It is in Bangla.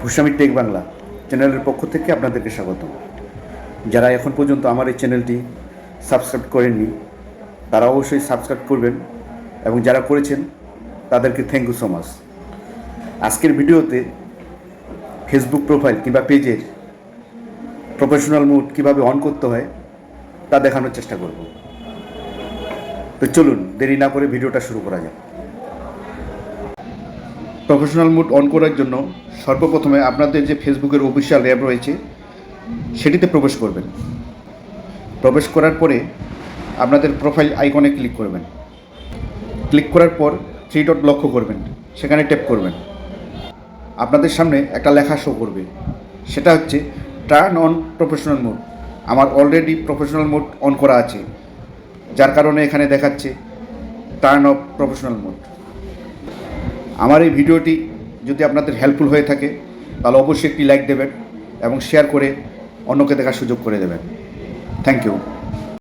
ভূস্বামী টেক বাংলা চ্যানেলের পক্ষ থেকে আপনাদেরকে স্বাগত। যারা এখন পর্যন্ত আমার এই চ্যানেলটি সাবস্ক্রাইব করেননি তারা অবশ্যই সাবস্ক্রাইব করবেন, এবং যারা করেছেন তাদেরকে থ্যাংক ইউ সো মাচ। আজকের ভিডিওতে ফেসবুক প্রোফাইল কিংবা পেজের প্রফেশনাল মোড কীভাবে অন করতে হয় তা দেখানোর চেষ্টা করব। তো চলুন দেরি না করে ভিডিওটা শুরু করা যাক। প্রফেশনাল মোড অন করার জন্য সর্বপ্রথমে আপনাদের যে ফেসবুকের অফিসিয়াল অ্যাপ রয়েছে সেটিতে প্রবেশ করবেন। প্রবেশ করার পরে আপনাদের প্রোফাইল আইকনে ক্লিক করবেন। ক্লিক করার পর থ্রি ডট লক্ষ্য করবেন, সেখানে ট্যাপ করবেন। আপনাদের সামনে একটা লেখা শো করবে, সেটা হচ্ছে টার্ন অন প্রফেশনাল মোড। আমার অলরেডি প্রফেশনাল মোড অন করা আছে, যার কারণে এখানে দেখাচ্ছে টার্ন অফ প্রফেশনাল মোড। আমার এই ভিডিওটি যদি আপনাদের হেল্পফুল হয়ে থাকে তাহলে অবশ্যই একটি লাইক দেবেন এবং শেয়ার করে অন্যকে দেখার সুযোগ করে দেবেন। Thank you.